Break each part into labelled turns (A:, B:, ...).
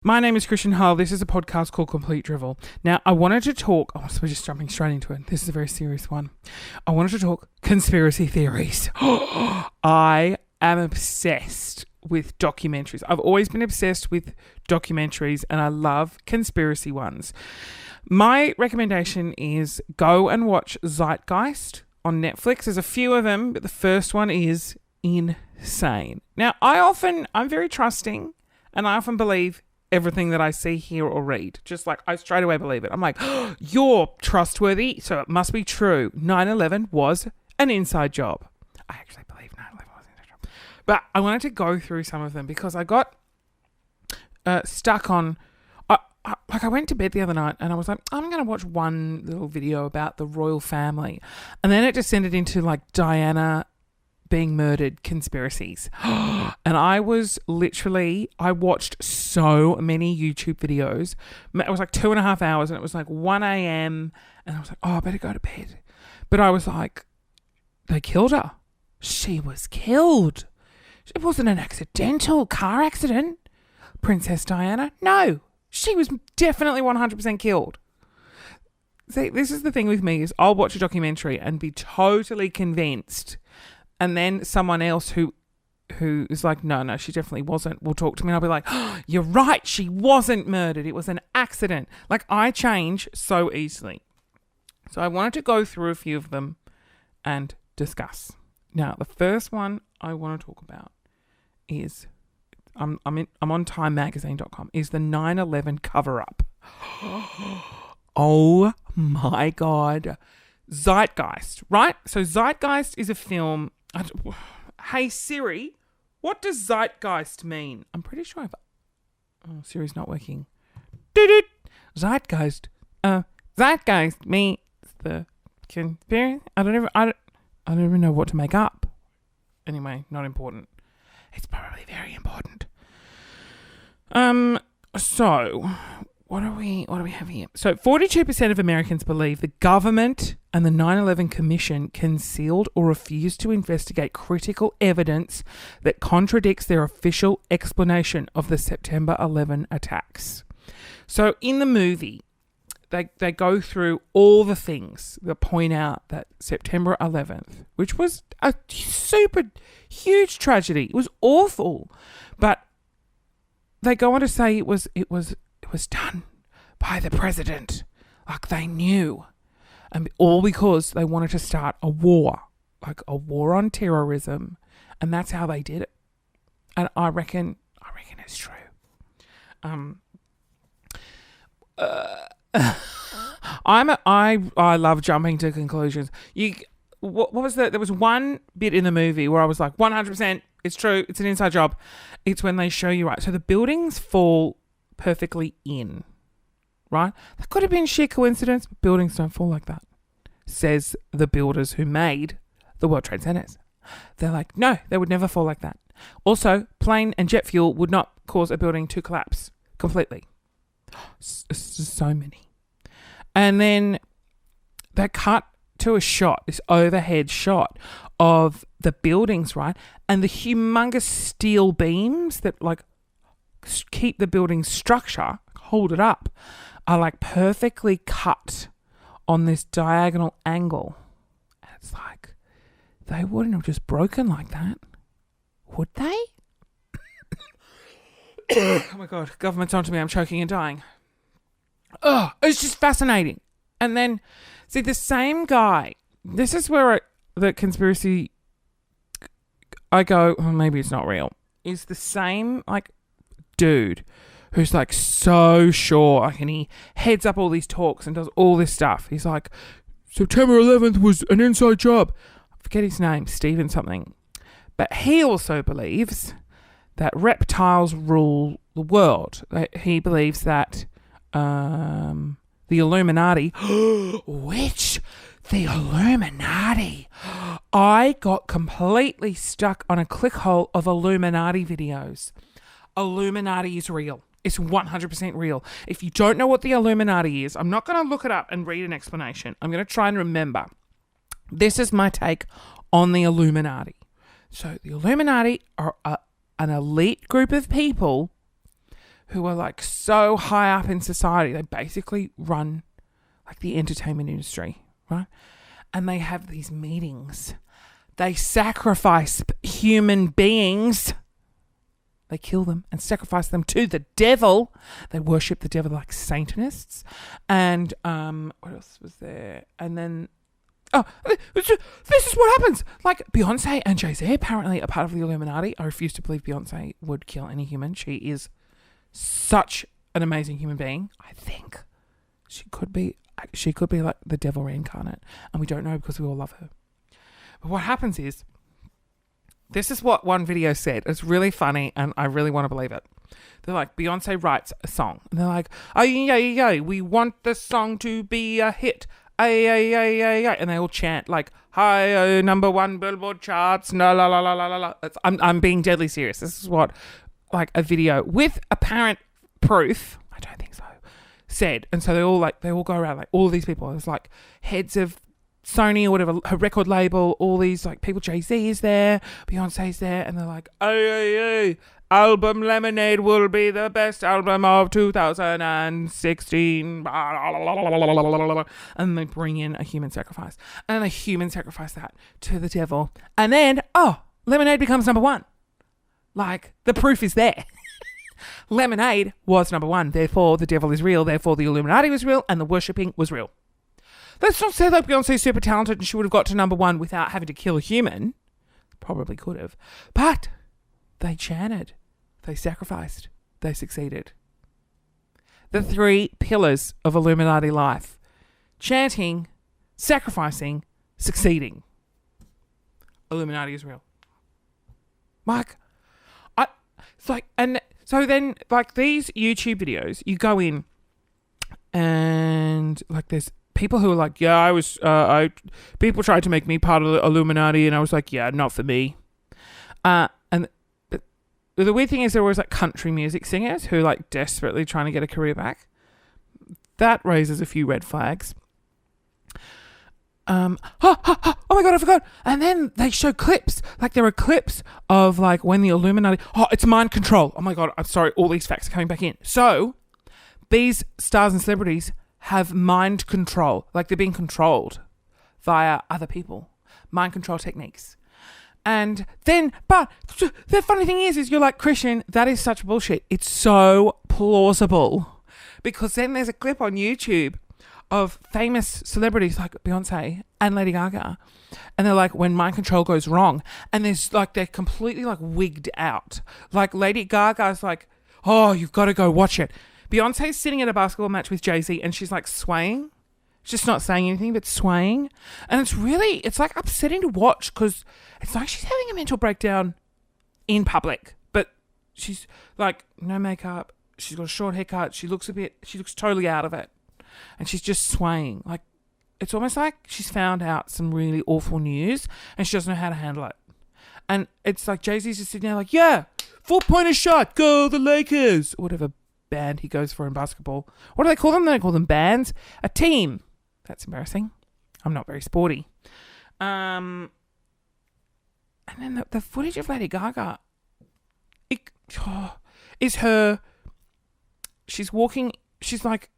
A: My name is Christian Hull. This is a podcast called Complete Drivel. Now, I wanted to talk... Oh, so we're just jumping straight into it. This is a very serious one. I wanted to talk conspiracy theories. I am obsessed with documentaries. I've always been obsessed with documentaries, and I love conspiracy ones. My recommendation is go and watch Zeitgeist on Netflix. There's a few of them, but the first one is insane. Now, I'm very trusting, and I often believe everything that I see, hear, or read. Just like, I straight away believe it. I'm like, oh, you're trustworthy, so it must be true. 9/11 was an inside job. I actually believe 9/11 was an inside job. But I wanted to go through some of them because I got stuck on... I went to bed the other night and I was like, I'm going to watch one little video about the royal family. And then it descended into like Diana being murdered conspiracies. And I watched so many YouTube videos. It was like 2.5 hours and it was like 1 a.m. And I was like, oh, I better go to bed. But I was like, they killed her. She was killed. It wasn't an accidental car accident. Princess Diana. No, she was definitely 100% killed. See, this is the thing with me is I'll watch a documentary and be totally convinced. And then someone else who is like, no, she definitely wasn't, will talk to me and I'll be like, oh, you're right, she wasn't murdered. It was an accident. Like, I change so easily. So I wanted to go through a few of them and discuss. Now, the first one I want to talk about is, I'm on timemagazine.com, is the 9/11 cover-up. Oh my God. Zeitgeist, right? So Zeitgeist is a film... Hey Siri, what does Zeitgeist mean? I'm pretty sure Siri's not working. Zeitgeist. Zeitgeist means the conspiracy. I don't even know what to make up. Anyway, not important. It's probably very important. So what do we have here? So 42% of Americans believe the government and the 9/11 Commission concealed or refused to investigate critical evidence that contradicts their official explanation of the September 11 attacks. So in the movie, they go through all the things that point out that September 11th, which was a super huge tragedy, it was awful, but they go on to say it was done by the president, like they knew. And all because they wanted to start a war, like a war on terrorism. And that's how they did it. And I reckon it's true. I love jumping to conclusions. What was that? There was one bit in the movie where I was like, 100%, it's true. It's an inside job. It's when they show you, right? So the buildings fall perfectly in, right? That could have been sheer coincidence, but buildings don't fall like that, says the builders who made the World Trade Centers. They're like, no, they would never fall like that. Also, plane and jet fuel would not cause a building to collapse completely. So many. And then they cut to a shot, this overhead shot of the buildings, right? And the humongous steel beams that like keep the building's structure, hold it up, are like perfectly cut on this diagonal angle. And it's like, they wouldn't have just broken like that, would they? Oh my God, government's onto me, I'm choking and dying. Oh, it's just fascinating. And then, see, the same guy, this is where the conspiracy, I go, well, maybe it's not real, is the same, like, dude who's, like, so sure, like, and he heads up all these talks and does all this stuff. He's like, September 11th was an inside job. I forget his name, Stephen something. But he also believes that reptiles rule the world. He believes that the Illuminati, which the Illuminati, I got completely stuck on a clickhole of Illuminati videos. Illuminati is real. It's 100% real. If you don't know what the Illuminati is, I'm not going to look it up and read an explanation. I'm going to try and remember. This is my take on the Illuminati. So the Illuminati are an elite group of people who are like so high up in society. They basically run like the entertainment industry, right? And they have these meetings. They sacrifice human beings. They kill them and sacrifice them to the devil. They worship the devil like Satanists. And what else was there? And then, this is what happens. Like Beyonce and Jay-Z apparently are part of the Illuminati. I refuse to believe Beyonce would kill any human. She is such an amazing human being. I think she could be like the devil reincarnate. And we don't know because we all love her. But what happens is, this is what one video said. It's really funny and I really want to believe it. They're like, Beyonce writes a song. And they're like, oh, yeah, we want the song to be a hit. Ay. And they all chant like, hi, number one Billboard charts. No, la, la, la, la, la, la. I'm being deadly serious. This is what, like, a video with apparent proof, I don't think so, said. And so they all go around, like, all these people. There's like heads of Sony or whatever, her record label, all these like people, Jay-Z is there, Beyonce's there, and they're like, hey, album Lemonade will be the best album of 2016, and they bring in a human sacrifice, and a human sacrifice that to the devil, and then, Lemonade becomes number one. Like, the proof is there. Lemonade was number one, therefore the devil is real, therefore the Illuminati was real, and the worshipping was real. Let's not say that Beyonce's super talented and she would have got to number one without having to kill a human. Probably could have. But they chanted. They sacrificed. They succeeded. The three pillars of Illuminati life. Chanting, sacrificing, succeeding. Illuminati is real. Mike, it's like, and so then, like, these YouTube videos, you go in and, like, there's people who are like, yeah, people tried to make me part of the Illuminati, and I was like, yeah, not for me. And the weird thing is there was like country music singers who like desperately trying to get a career back. That raises a few red flags. Oh my God, I forgot. And then they show clips. Like there are clips of like when the Illuminati, it's mind control. Oh my God, I'm sorry, all these facts are coming back in. So these stars and celebrities have mind control, like they're being controlled via other people, mind control techniques. And then, but the funny thing is you're like, Christian, that is such bullshit. It's so plausible, because then there's a clip on YouTube of famous celebrities like Beyonce and Lady Gaga, and they're like, when mind control goes wrong, and there's like, they're completely like wigged out. Like Lady Gaga's like, oh, you've got to go watch it. Beyonce's sitting at a basketball match with Jay-Z and she's like swaying. She's just not saying anything but swaying. And it's like upsetting to watch, because it's like she's having a mental breakdown in public. But she's like no makeup. She's got a short haircut. She looks totally out of it. And she's just swaying. Like, it's almost like she's found out some really awful news and she doesn't know how to handle it. And it's like Jay-Z's just sitting there like, yeah, 4-pointer shot, go the Lakers. Or whatever band he goes for in basketball. What do they call them? They don't call them bands. A team. That's embarrassing. I'm not very sporty. And then the footage of Lady Gaga is her. She's walking. She's like,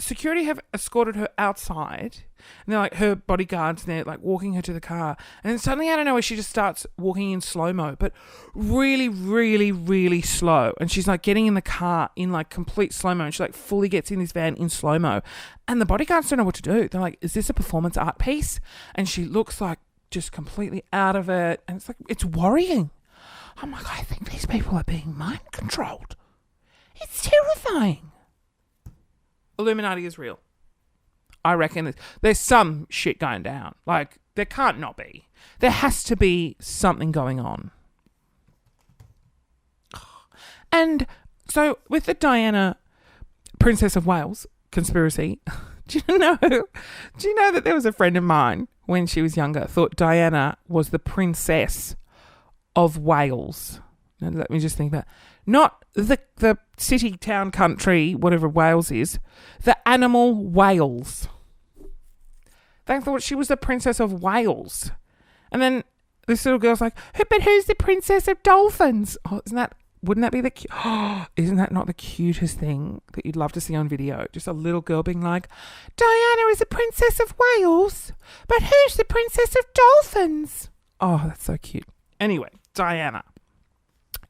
A: security have escorted her outside, and they're like her bodyguards, and they're like walking her to the car, and then suddenly out of nowhere she just starts walking in slow-mo, but really, really, really slow, and she's like getting in the car in like complete slow-mo, and she like fully gets in this van in slow-mo, and the bodyguards don't know what to do. They're like, is this a performance art piece? And she looks like just completely out of it, and it's like, it's worrying. I'm like, I think these people are being mind controlled. It's terrifying. Illuminati is real. I reckon there's some shit going down. Like, there can't not be. There has to be something going on. And so with the Diana, Princess of Wales conspiracy, do you know that there was a friend of mine when she was younger thought Diana was the Princess of Wales. Now, let me just think about it. Not the city, town, country, whatever Wales is. The animal Wales. They thought she was the Princess of Wales. And then this little girl's like, but who's the Princess of Dolphins? Oh, isn't that Wouldn't that be isn't that not the cutest thing that you'd love to see on video? Just a little girl being like, Diana is a princess of Wales, but who's the princess of dolphins? Oh, that's so cute. Anyway, Diana.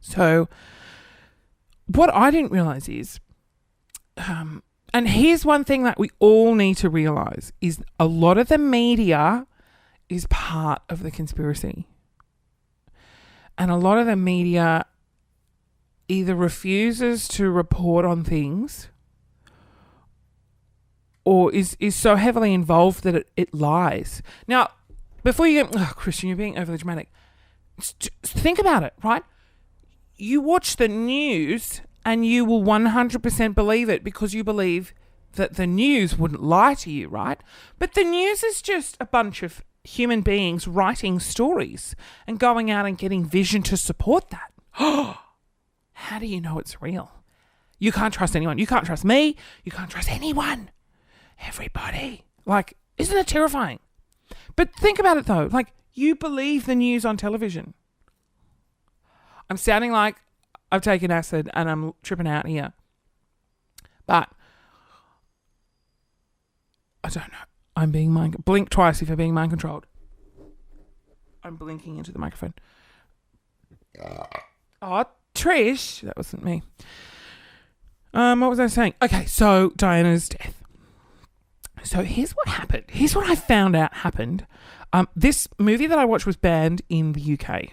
A: So what I didn't realise is, and here's one thing that we all need to realise, is a lot of the media is part of the conspiracy. And a lot of the media either refuses to report on things or is so heavily involved that it lies. Now, before you go, Christian, you're being overly dramatic. Think about it, right? You watch the news and you will 100% believe it because you believe that the news wouldn't lie to you, right? But the news is just a bunch of human beings writing stories and going out and getting vision to support that. How do you know it's real? You can't trust anyone. You can't trust me. You can't trust anyone. Everybody. Like, isn't it terrifying? But think about it though. Like, you believe the news on television. I'm sounding like I've taken acid and I'm tripping out here. But I don't know. I'm being blink twice if you're being mind controlled. I'm blinking into the microphone. Oh, Trish, that wasn't me. What was I saying? Okay, so Diana's death. So here's what happened. Here's what I found out happened. This movie that I watched was banned in the UK.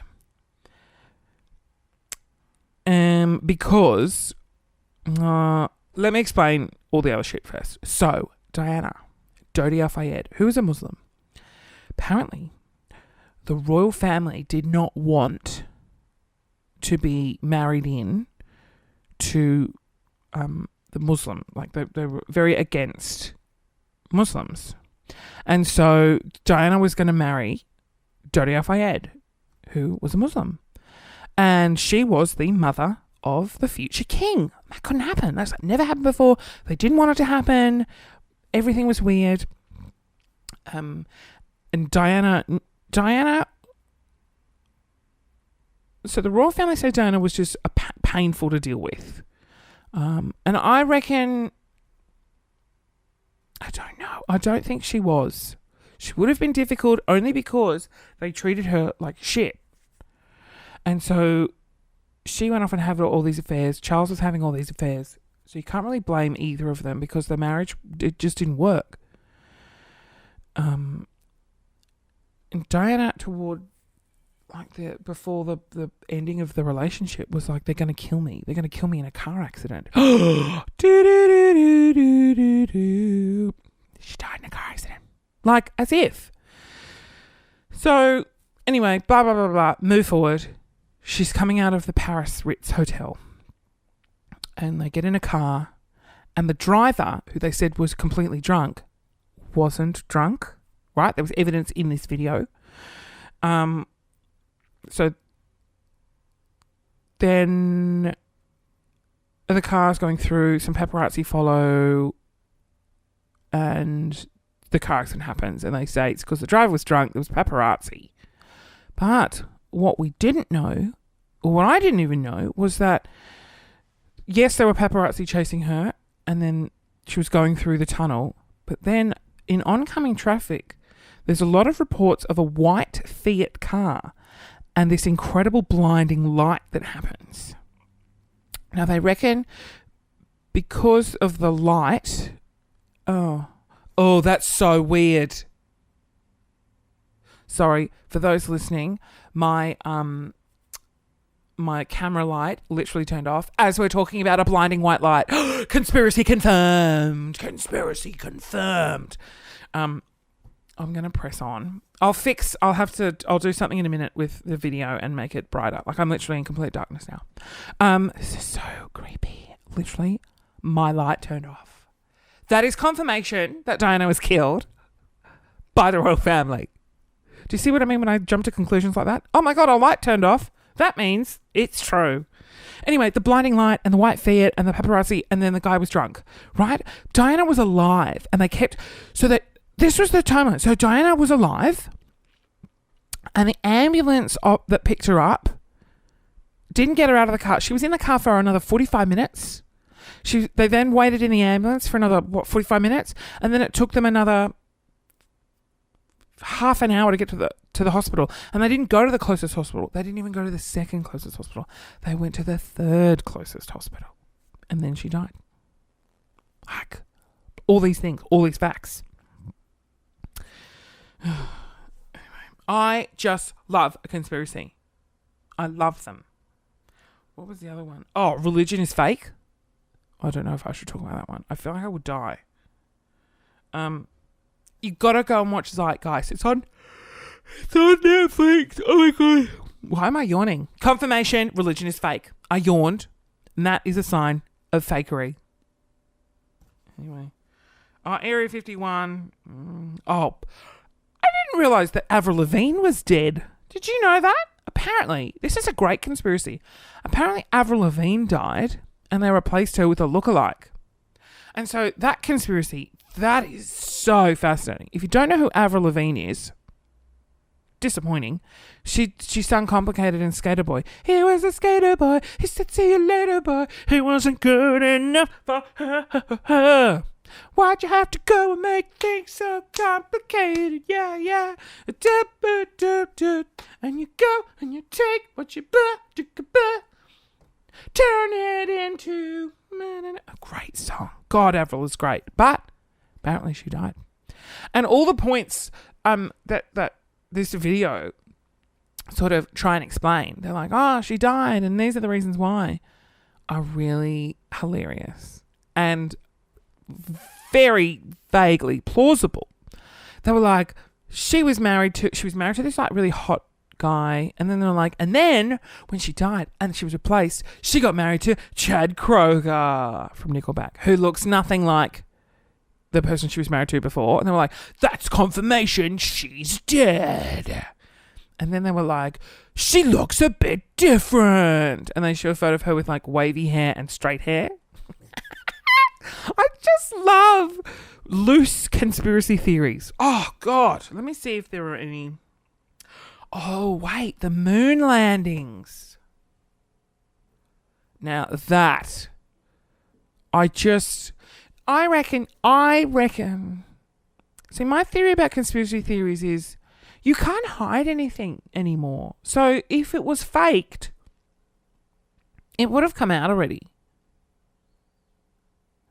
A: Because let me explain all the other shit first. So Diana, Dodi Al-Fayed, who is a Muslim, apparently the royal family did not want to be married in to the Muslim. Like they were very against Muslims. And so Diana was going to marry Dodi Al-Fayed, who was a Muslim. And she was the mother of the future king. That couldn't happen. That's never happened before. They didn't want it to happen. Everything was weird. And Diana, so the royal family said Diana was just painful to deal with. And I reckon, I don't know. I don't think she was. She would have been difficult only because they treated her like shit. And so she went off and had all these affairs. Charles was having all these affairs. So you can't really blame either of them because the marriage, it just didn't work. And Diana toward before the ending of the relationship was like, they're going to kill me. They're going to kill me in a car accident. She died in a car accident. Like, as if. So, anyway, blah, blah, blah, blah. Move forward. She's coming out of the Paris Ritz Hotel. And they get in a car. And the driver, who they said was completely drunk, wasn't drunk. Right? There was evidence in this video. So then the car's going through, some paparazzi follow, and the car accident happens. And they say it's because the driver was drunk, there was paparazzi. But what we didn't know, or what I didn't even know, was that, yes, there were paparazzi chasing her, and then she was going through the tunnel. But then in oncoming traffic, there's a lot of reports of a white Fiat car and this incredible blinding light that happens. Now, they reckon because of the light... Oh, that's so weird. Sorry, for those listening, my camera light literally turned off as we're talking about a blinding white light. Conspiracy confirmed. Conspiracy confirmed. I'm going to press on. I'll do something in a minute with the video and make it brighter. Like, I'm literally in complete darkness now. This is so creepy. Literally, my light turned off. That is confirmation that Diana was killed by the royal family. Do you see what I mean when I jump to conclusions like that? Oh my God, our light turned off. That means it's true. Anyway, the blinding light and the white Fiat and the paparazzi, and then the guy was drunk, right? Diana was alive, and they kept... So that this was the timeline. So Diana was alive, and the ambulance that picked her up Didn't get her out of the car. She was in the car for another 45 minutes. They then waited in the ambulance for another, 45 minutes? And then it took them another half an hour to get to the hospital. And they didn't go to the closest hospital. They didn't even go to the second closest hospital. They went to the third closest hospital. And then she died. Like, all these things, all these facts. Anyway, I just love a conspiracy. I love them. What was the other one? Oh, religion is fake. I don't know if I should talk about that one. I feel like I would die. You gotta go and watch Zeitgeist. It's on Netflix. Oh my god. Why am I yawning? Confirmation, religion is fake. I yawned, and that is a sign of fakery. Anyway. Area 51. I didn't realise that Avril Lavigne was dead. Did you know that? Apparently, this is a great conspiracy. Apparently, Avril Lavigne died and they replaced her with a lookalike. And so that conspiracy, that is so fascinating. If you don't know who Avril Lavigne is, disappointing. She sung Complicated in Skater Boy. He was a skater boy. He said, see you later, boy. He wasn't good enough for her. Why'd you have to go and make things so complicated? Yeah, yeah. And you go and you take what you turn it into a great song. God, Avril is great. But apparently she died. And all the points that this video sort of try and explain, they're like, oh, she died and these are the reasons why, are really hilarious and very vaguely plausible. They were like, she was married to this like really hot guy, and then they were like, and then when she died and she was replaced, she got married to Chad Kroeger from Nickelback, who looks nothing like the person she was married to before. And they were like, that's confirmation she's dead. And then they were like, she looks a bit different, and they show a photo of her with like wavy hair and straight hair. I just love loose conspiracy theories. Oh, God. Let me see if there are any. Oh, wait. The moon landings. Now, that. I reckon. See, my theory about conspiracy theories is you can't hide anything anymore. So, if it was faked, it would have come out already.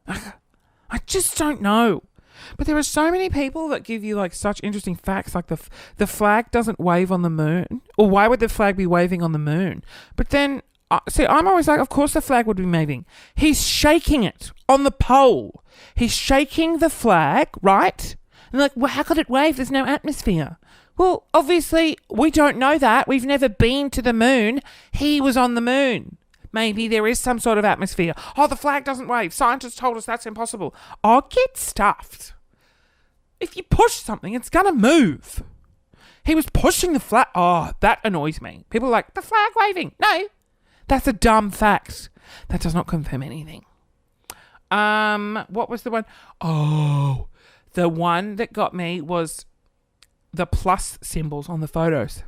A: I just don't know. But there are so many people that give you like such interesting facts, like the flag doesn't wave on the moon. Or why would the flag be waving on the moon? But then, see, I'm always like, of course the flag would be waving. He's shaking it on the pole. He's shaking the flag, right? And like, well, how could it wave? There's no atmosphere. Well, obviously, we don't know that. We've never been to the moon. He was on the moon. Maybe there is some sort of atmosphere. Oh, the flag doesn't wave. Scientists told us that's impossible. Oh, get stuffed. If you push something, it's going to move. He was pushing the flag. Oh, that annoys me. People are like, the flag waving. No, that's a dumb fact. That does not confirm anything. What was the one? Oh, the one that got me was the plus symbols on the photos.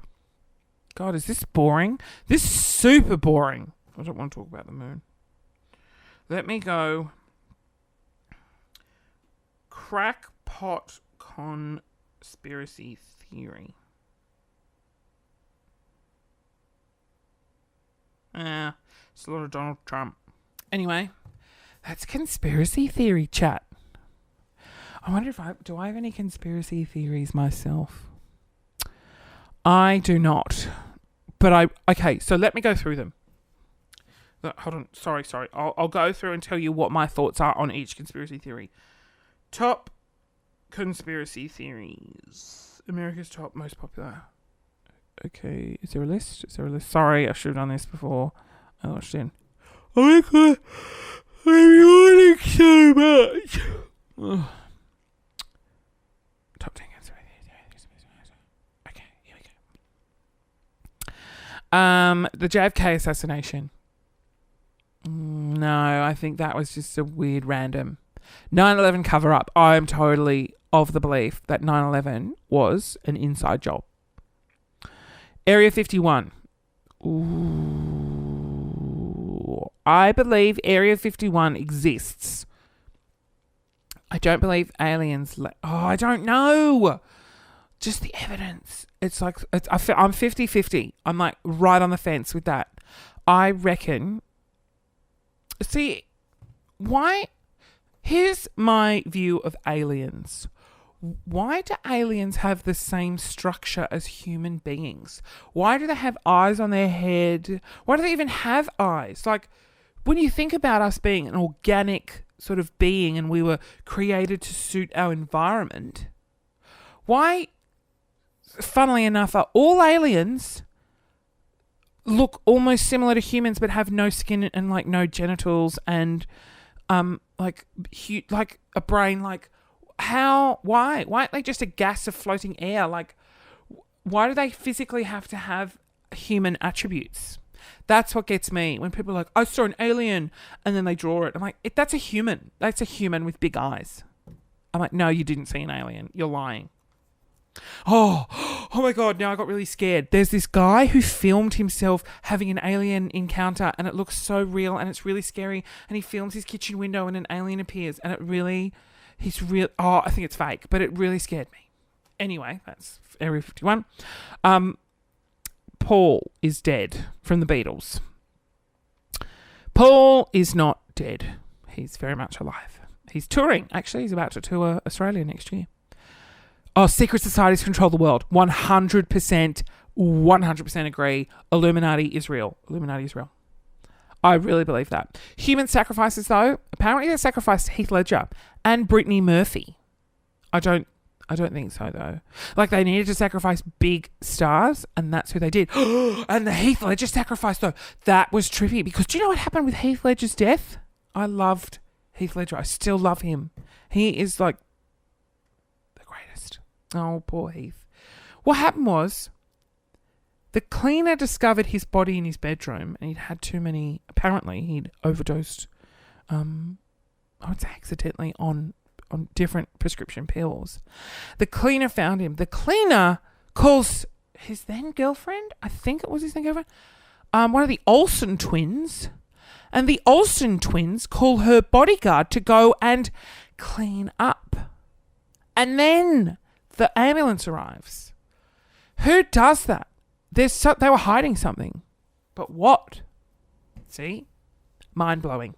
A: God, is this boring? This is super boring. I don't want to talk about the moon. Let me go. Crackpot conspiracy theory. It's a lot of Donald Trump. Anyway, that's conspiracy theory chat. I wonder if I have any conspiracy theories myself? I do not. But okay, so let me go through them. Hold on. Sorry. I'll go through and tell you what my thoughts are on each conspiracy theory. Top conspiracy theories. America's top most popular. Okay. Is there a list? Sorry, I should have done this before I watched in. Oh my god. I'm yawning so much. Ugh. Top 10 conspiracy theories. Okay, here we go. The JFK assassination. No, I think that was just a weird random 9/11 cover up. I'm totally of the belief that 9/11 was an inside job. Area 51. Ooh. I believe Area 51 exists. I don't believe aliens... I don't know. Just the evidence. It's like... I'm 50-50. I'm like right on the fence with that. I reckon... See, why... Here's my view of aliens. Why do aliens have the same structure as human beings? Why do they have eyes on their head? Why do they even have eyes? Like, when you think about us being an organic sort of being and we were created to suit our environment, why, funnily enough, are all aliens look almost similar to humans but have no skin and like no genitals and like a brain? Like, how? Why aren't they just a gas of floating air? Like, why do they physically have to have human attributes? That's what gets me when people are like, I saw an alien, and then they draw it. I'm like, that's a human. That's a human with big eyes. I'm like, no, you didn't see an alien. You're lying. Oh my God, now I got really scared. There's this guy who filmed himself having an alien encounter, and it looks so real, and it's really scary, and he films his kitchen window and an alien appears, and I think it's fake, but it really scared me. Anyway, that's Area 51. Paul is dead from the Beatles. Paul is not dead. He's very much alive. He's touring. Actually, he's about to tour Australia next year. Oh, secret societies control the world. 100% agree. Illuminati is real. Illuminati is real. I really believe that. Human sacrifices, though, apparently they sacrificed Heath Ledger and Brittany Murphy. I don't think so, though. Like, they needed to sacrifice big stars, and that's who they did. And the Heath Ledger sacrifice, though, that was trippy. Because do you know what happened with Heath Ledger's death? I loved Heath Ledger. I still love him. He is, like, the greatest. Oh, poor Heath. What happened was, the cleaner discovered his body in his bedroom, and he'd had too many... Apparently, he'd overdosed, I would say accidentally, on different prescription pills. The cleaner found him. The cleaner calls his then girlfriend, I think it was his then girlfriend, one of the Olsen twins, and the Olsen twins call her bodyguard to go and clean up. And then the ambulance arrives. Who does that? They were hiding something. But what? See? Mind-blowing.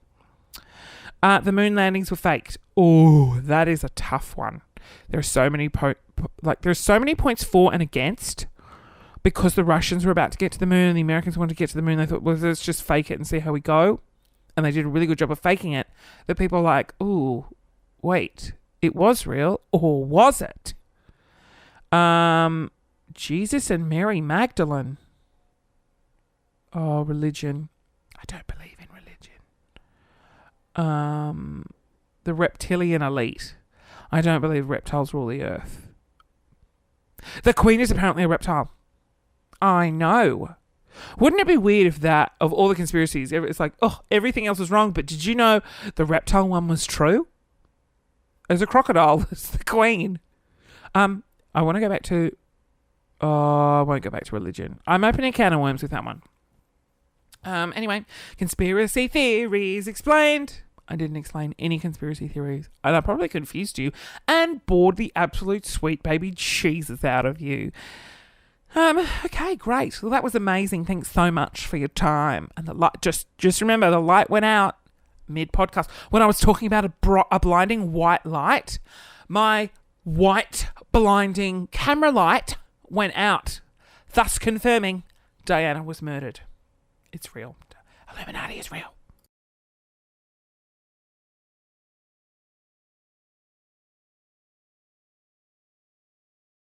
A: The moon landings were faked. Oh, that is a tough one. There are so many there's so many points for and against, because the Russians were about to get to the moon and the Americans wanted to get to the moon. They thought, well, let's just fake it and see how we go. And they did a really good job of faking it. That people are like, ooh, wait, it was real, or was it? Jesus and Mary Magdalene. Oh, religion. I don't believe in religion. The reptilian elite. I don't believe reptiles rule the earth. The Queen is apparently a reptile. I know. Wouldn't it be weird if that, of all the conspiracies, it's like, oh, everything else was wrong, but did you know the reptile one was true? There's a crocodile. It's the Queen. I want to go back to... Oh, I won't go back to religion. I'm opening a can of worms with that one. Anyway, conspiracy theories explained. I didn't explain any conspiracy theories, and I probably confused you and bored the absolute sweet baby cheeses out of you. Okay, great. Well, that was amazing. Thanks so much for your time. And the light, just remember, the light went out mid-podcast when I was talking about a blinding white light. My white blinding camera light went out, thus confirming Diana was murdered. It's real. Illuminati is real.